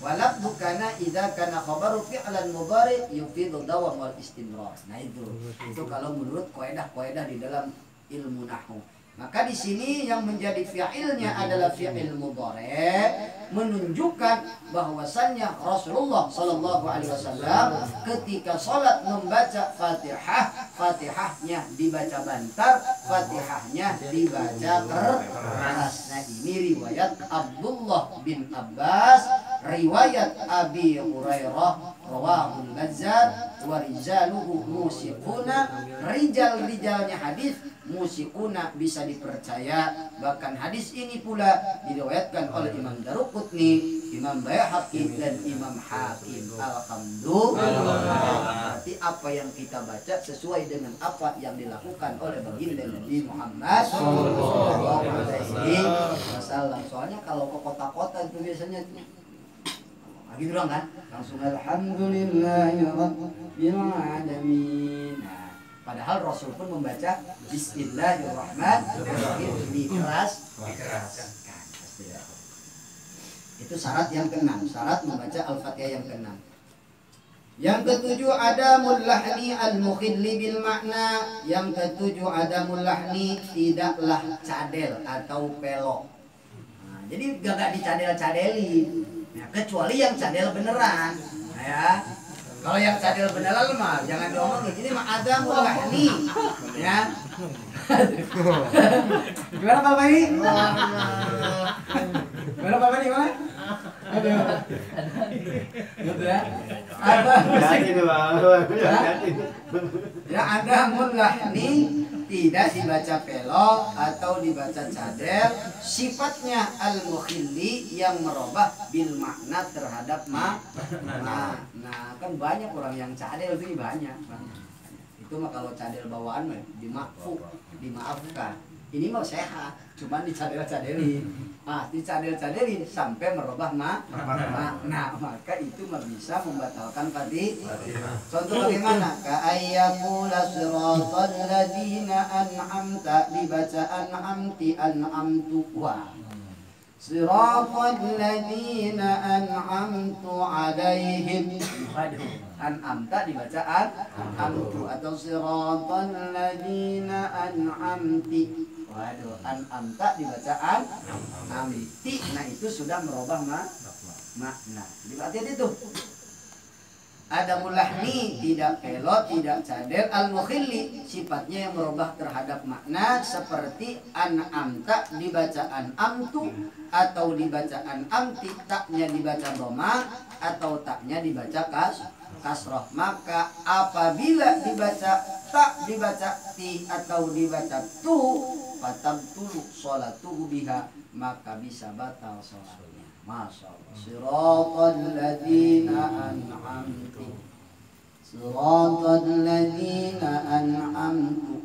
walafdu kana idza kana khabaru fi'lan mudhari yufidu dawam wal istimrar. Nah itu kalau menurut kaidah-kaidah di dalam ilmu nahwu. Maka di sini yang menjadi fi'ilnya adalah fi'il mudhari, menunjukkan bahwasannya Rasulullah sallallahu alaihi wasallam ketika salat membaca Fatihah, Fatihahnya dibaca bantar, Fatihahnya dibaca keras. Nah, ini riwayat Abdullah bin Abbas, riwayat Abi Hurairah, rawahul Bazzar wa rijaluhu musiquna. Rijal-rijalnya hadis musiquna bisa dipercaya. Bahkan hadis ini pula diriwayatkan oleh Imam Daruqutni, Imam Baihaqi dan Imam Hakim. Alhamdulillah. Berarti apa yang kita baca sesuai dengan apa yang dilakukan oleh baginda Nabi Muhammad sallallahu alaihi wasallam. Soalnya kalau ke kota-kota itu biasanya gitu doang kan? Langsung alhamdulillahirabbil alamin. Nah, padahal Rasul pun membaca bismillahirrahmanirrahim dikeraskan. Itu syarat yang keenam, syarat membaca Al-Fatihah yang keenam. Yang ketujuh adamul lahni al-mukhilli bil makna. Yang ketujuh adamul lahni, tidaklah cadel atau pelok. Nah, jadi gak dicadel-cadelin. Nah, kecuali yang cadel beneran. Nah, ya. Kalau yang cadel beneran mah jangan diomongin. Ini mah adamul lahni. Ya. Gimana Bapak ini? Gimana Bapak ini gimana? Gitu ya. Ya ada mulahni, tidak dibaca pelok atau dibaca cadel, sifatnya al-mukhilli yang merubah bil makna terhadap makna. Nah, kan banyak orang yang cadel itu banyak. Itu mah kalau cadel bawaan mah dimaafkan. Ini mah sehat, cuman dicadel-cadelin. Dicadel-cadelin sampai merubah makna. Maka itu mah bisa membatalkan Fatihah. Contoh bagaimana? Ka'ayyakula siratal ladzina an'amta, dibaca an'amti, an'amtu. Siratal ladzina an'amtu alaihim. An'amta dibaca an'amtu, atau siratal ladzina an'amti. Waduh, an'amta dibaca an'amti. Nah, itu sudah merubah makna. Jadi hati-hati itu. Ada mulahni, tidak pelot, tidak cadel. Al-mukhilli, sifatnya yang merubah terhadap makna, seperti an'amta dibaca an'amtu, atau dibaca an'amti, taknya dibaca dhamma, atau taknya dibaca kasroh. Maka apabila dibaca tak, dibaca ti, atau dibaca tu, fatabtulu sholatuhu biha, maka bisa batal sholatnya. Masya Allah. Siratal ladzina an'amtu, siratal ladzina an'amtu,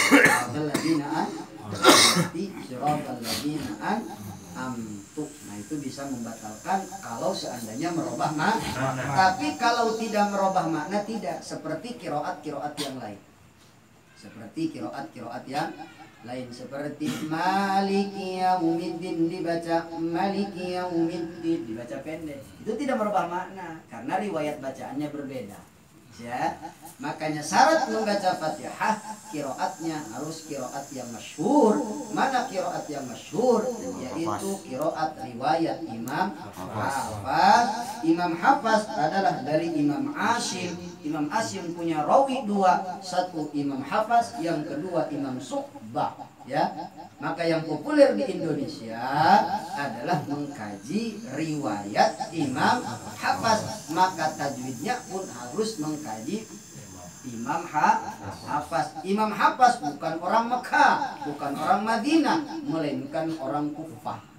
siratal ladzina an'amtu, siratal ladzina an'amtu. Nah, itu bisa membatalkan kalau seandainya merubah makna. Tapi kalau tidak merubah makna, tidak. Seperti kiroat-kiroat yang lain. Seperti kiroat-kiroat yang lain, seperti Maliki Yaumiddin dibaca Maliki Yaumiddin, dibaca pendek. Itu tidak merubah makna karena riwayat bacaannya berbeda. Ya, makanya syarat membaca Fatihah kiroatnya harus kiroat yang masyhur. Mana kiroat yang masyhur? Yaitu kiroat riwayat Imam Hafaz. Imam Hafaz adalah dari Imam Asim. Imam Asim punya rawi dua, satu Imam Hafaz, yang kedua Imam Syu'bah. Ya, maka yang populer di Indonesia adalah mengkaji riwayat Imam Hafaz. Maka tajwidnya pun harus mengkaji Imam Hafaz. Imam Hafaz bukan orang Mekah, bukan orang Madinah, melainkan orang Kufah.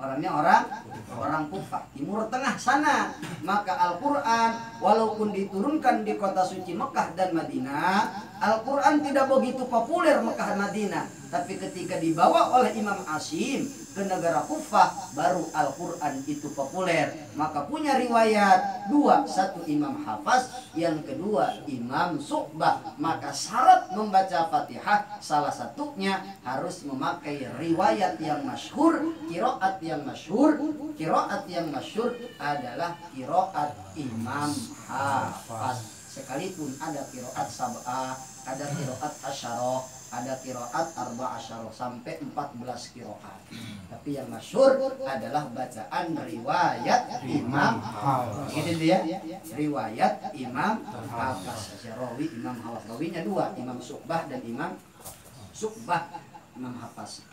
Orangnya orang Kufah, Timur Tengah sana. Maka Al-Quran walaupun diturunkan di kota suci Mekah dan Madinah, Al-Quran tidak begitu populer Mekah Madinah, tapi ketika dibawa oleh Imam Asim ke negara Kufah, baru Al-Quran itu populer. Maka punya riwayat dua, satu Imam Hafaz, yang kedua Imam Syu'bah. Maka syarat membaca Fatihah salah satunya harus memakai riwayat yang masyhur, qiraat yang masyhur. Qiraat yang masyhur adalah qiraat Imam Hafaz. Sekalipun ada qiraat sab'ah, ada qiraat asyarah, ada qiraat arba asyarah, sampai 14 qiraat. Tapi yang masyhur adalah bacaan riwayat Imam Hafaz. Gitu ya. Riwayat Imam Hafaz. Rawi Imam Hafaz. Rawinya dua, Imam Syu'bah dan Imam Syu'bah, Imam Hafaz.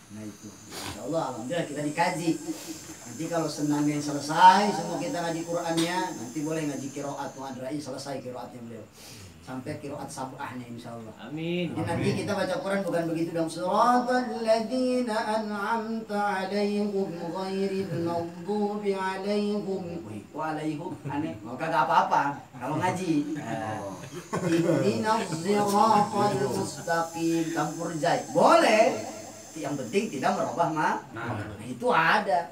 Nah itu, insya Allah, alhamdulillah kita dikaji. Nanti kalau senangnya selesai, semua kita ngaji Qurannya, nanti boleh ngaji qiraat muadrai, selesai qiraatnya beliau. Sampai qiraat sab'ahnya insya Allah. Amin. Jadi nanti kita baca Quran bukan begitu dong. Suratal ladzina an'amta 'alaihim ghairil maghdubi 'alaihim wa 'alaihim. Aneh, mau kagak apa-apa kalau ngaji. Ihdinas siratal mustaqim, campur jai. Boleh. Yang penting tidak merubah makna. Itu ada.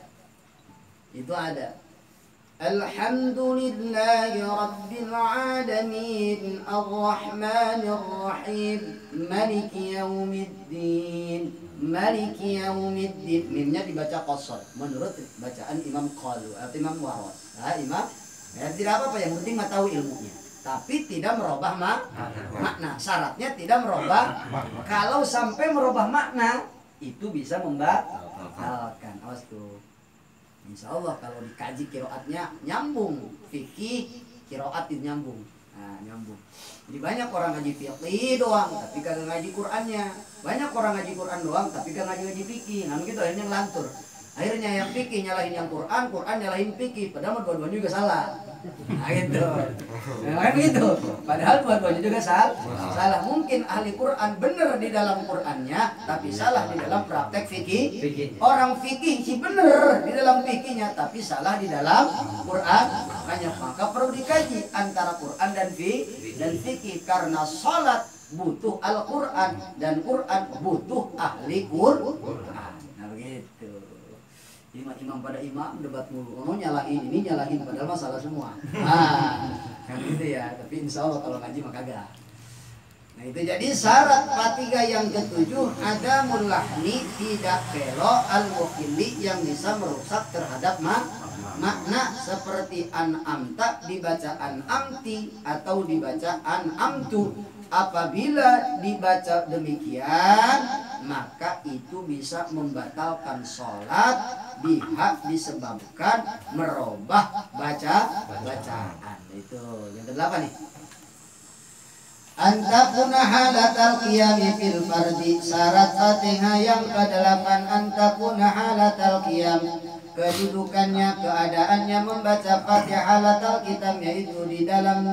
Alhamdulillahi Rabbil Alamin Ar-Rahmanir Rahim Maliki Yaumiddin. Maliki Yaumiddin. Mimnya dibaca qasar menurut bacaan Imam Qalu atau Imam Waras. Imam tidak apa-apa, yang penting mah tahu ilmunya. Tapi tidak merubah makna. Syaratnya tidak merubah. Kalau sampai merubah makna, itu bisa membatalkan. Awas tuh. Insya Allah kalau dikaji kiroatnya nyambung, fikih kiroat itu nyambung. Nah, nyambung. Jadi banyak orang ngaji fikih doang, tapi kagak ngaji Qurannya. Banyak orang ngaji Quran doang, tapi kagak ngaji fikih. Nah gitu akhirnya ngelantur. Akhirnya yang fikih nyalahin yang Quran, Quran nyalahin fikih. Padahal dua-duanya juga salah. Nah gitu. Nah, begitu. Padahal dua-duanya juga salah. Mungkin ahli Quran benar di dalam Qurannya, tapi salah di dalam praktek fikih. Orang fikih sih benar di dalam fikihnya, tapi salah di dalam Quran. Maka perlu dikaji antara Quran dan fikih, karena salat butuh Al-Quran dan Quran butuh ahli Quran. Nah begitu. Imam pada imam debat mulu, nyalahin ini nyalahin, padahal masalah semua. Kan gitu ya. Tapi insya Allah kalau ngaji mah kagak. Nah itu jadi syarat Fatihah yang ketujuh, ada mulahni, tidak kelo al-mukili yang bisa merusak terhadap makna, seperti an'amta dibaca an'amti atau dibaca an'amtu. Apabila dibaca demikian, maka itu bisa membatalkan sholat, disebabkan merubah bacaan. Itu yang ke-8 nih. Antakuna halatal qiyami fil fardi. Syarat Fatihah yang ke-8, antakuna halatal qiyam, kedudukannya, keadaannya membaca Fatihah halatal kitab, yaitu di dalam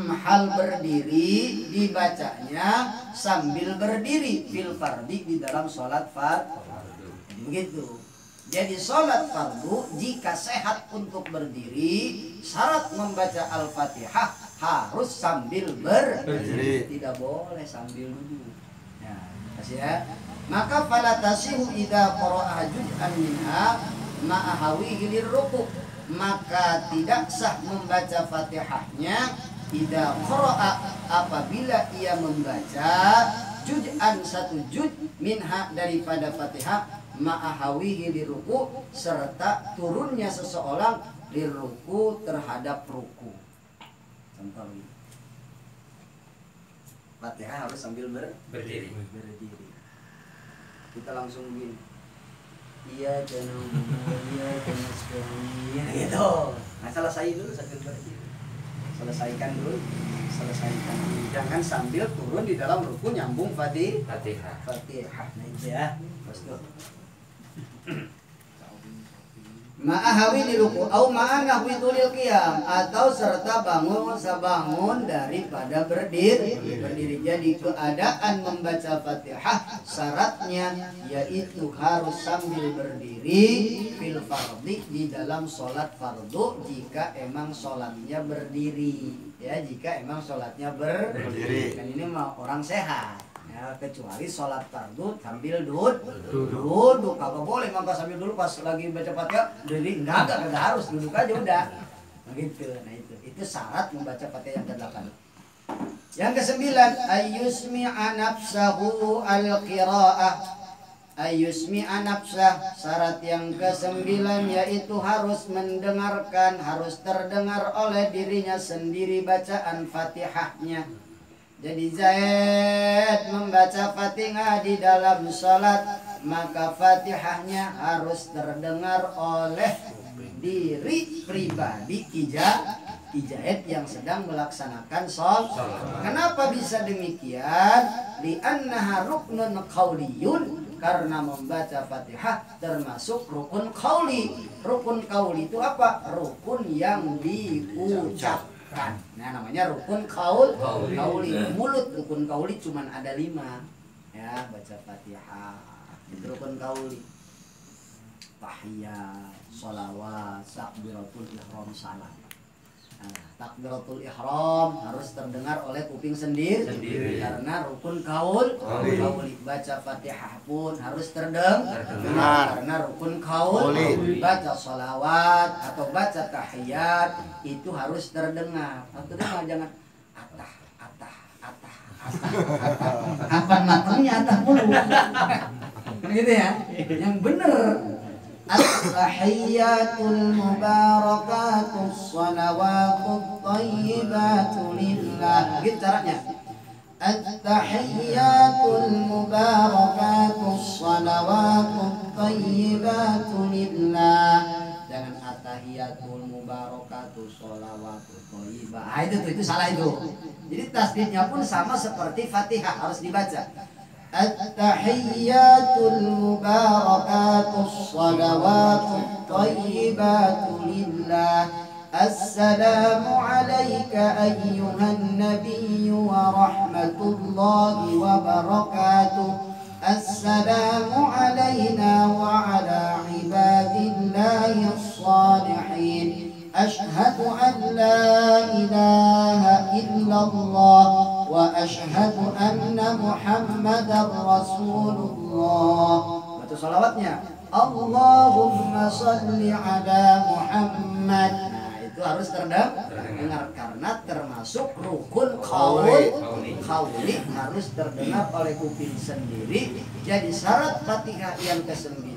hal berdiri, dibacanya sambil berdiri fil fardi, di dalam sholat fardu. Begitu. Jadi sholat fardu jika sehat untuk berdiri, syarat membaca Al-Fatihah harus sambil berdiri, tidak boleh sambil duduk. Nah, kasih ya. Maka fala tasihu idza qara'a juz'an minha ma'ahawihi lirruku', maka tidak sah membaca Fatihahnya idza qara'a, apabila ia membaca juz'an, satu juz, minha daripada Fatihah, ma'ahawihi liruku, serta turunnya seseorang liruku terhadap ruku. Contoh ini, Fatihah harus sambil berdiri. Kita langsung begini, iya jangan sekali gitu. Nah selesai dulu sambil berdiri, selesaikan dulu. Jangan sambil turun di dalam ruku nyambung Fatihah. Nah itu ya, bosku. ma'ahawi diluku au ma'anah widulil qiyam, atau serta bangun daripada berdiri. Jadi keadaan membaca Fatihah syaratnya yaitu harus sambil berdiri fil fardhi, di dalam sholat fardu jika emang sholatnya berdiri, ya, jika emang sholatnya berdiri. Dan ini mah orang sehat. Ya, kecuali sholat fardu sambil duduk. Kalau boleh maka sambil dulu pas lagi baca Fatihah diri, enggak harus duduk aja udah. Begitu. Nah itu syarat membaca Fatihah yang ke-8. Yang ke-9, ayyusmi'a nafsahu al-qira'ah. Ayyusmi'a nafsah, syarat yang ke-9 yaitu harus mendengarkan, harus terdengar oleh dirinya sendiri bacaan Fatihahnya. Jadi Zaid membaca Fatihah di dalam sholat, maka Fatihahnya harus terdengar oleh diri pribadi Zaid yang sedang melaksanakan sholat. Kenapa bisa demikian? Li'annaha ruknun qauliyun, karena membaca Fatihah termasuk rukun qauli. Rukun qauli itu apa? Rukun yang diucapkan. Nah namanya rukun qauli. Mulut rukun qauli cuman ada 5. Ya, baca Fatihah itu rukun qauli. Tahiyat, sholawat, takbiratul ihram, salam. Nah, takbiratul ihram harus terdengar oleh kuping sendiri. Karena rukun qauli. Baca Fatihah pun harus terdengar karena rukun qauli. Baca sholawat atau baca tahiyat itu harus terdengar. Terdengar, jangan atah. Kapan matangnya atah mulu. Gitu ya. Yang benar. At-tahiyyatul mubarakatus shalawatut thayyibatu lillah. Gitu caranya. At-tahiyyatul mubarakatus shalawatut thayyibatu lillah. Jangan at-tahiyyatul mubarakatus shalawatut thayyibah. Itu salah itu. Jadi tasdidnya pun sama seperti Fatihah, harus dibaca. At-tahiyyatul mubarakatus shalawatut thayyibatu lillah. Assalamu alayka ayyuhan nabiyyu wa rahmatullahi wa barakatuh. Assalamu alayna wa ala ibadillahi as-salihin. Ashhadu an la ilaha illallah wa ashhadu anna Muhammadar Rasulullah. Baca salawatnya. Allahumma salli ala Muhammad. Nah, itu harus terdengar karena termasuk rukun qauli harus terdengar oleh kuping sendiri. Jadi syarat Fatihah yang ke-9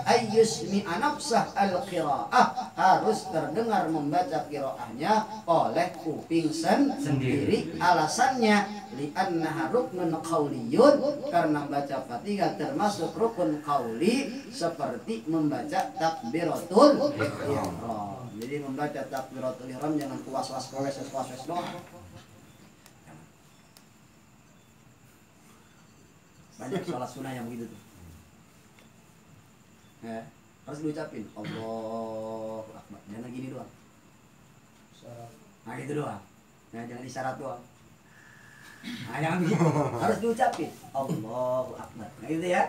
ayyusmi'a nafsah al-qira'ah, harus terdengar membaca qira'ahnya oleh kuping sendiri. Alasannya li'annaha ruknun qauliyun, karena baca Fatihah termasuk rukun qauli seperti membaca takbiratul ihram. Jadi membaca takbiratul ihram jangan kuas-was doang. Banyak sholat sunnah yang begitu tuh. Ya, harus diucapin Allahu Akbar. Jangan gini doang. Nah gitu doang. Nah, jangan isyarat doang. Nah jangan begitu. Harus diucapin Allahu Akbar. Nah gitu ya.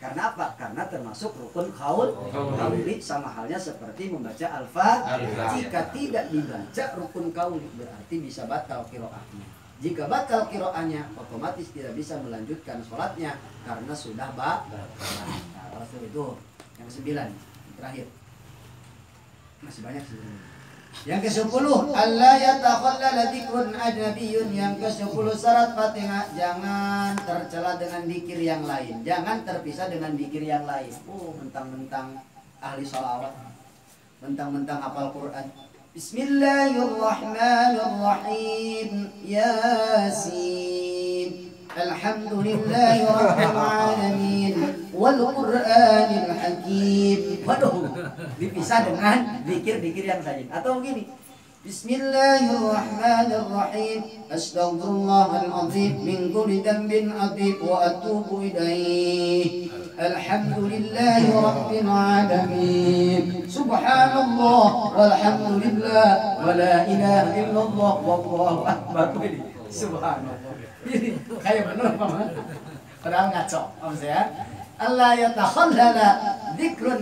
Karena apa? Karena termasuk rukun qauli, sama halnya seperti membaca al-Fatihah. Jika tidak dibaca rukun qauli berarti bisa batal qiraatnya. Jika batal qiraatnya otomatis tidak bisa melanjutkan sholatnya karena sudah batal. Nah, itu yang ke-9 terakhir. Masih banyak sebenarnya. Yang ke-10 alla yatakhallala dzikrun ajnabiyyun. Yang ke-10 syarat Fatihah jangan tercela dengan zikir yang lain, jangan terpisah dengan zikir yang lain. Mentang-mentang ahli shalawat, mentang-mentang hafal Quran. Bismillahirrahmanirrahim. Yasin. Alhamdulillahi rabbil alamin wal Qur'anil hakim. Waduh, dipisah dengan zikir-zikir yang lain. Atau begini. Bismillahirrahmanirrahim. Astaghfirullahal azim min kulli dhanbin adzim wa atubu ilaih. Alhamdulillahi rabbil alamin. subhanallah walhamdulillah wala ilaha illallah wallahu akbar. Subhanallah. Ini kayak benar Pak. Padahal ngaco. Apa saya? Allah yatakhallala dzikrun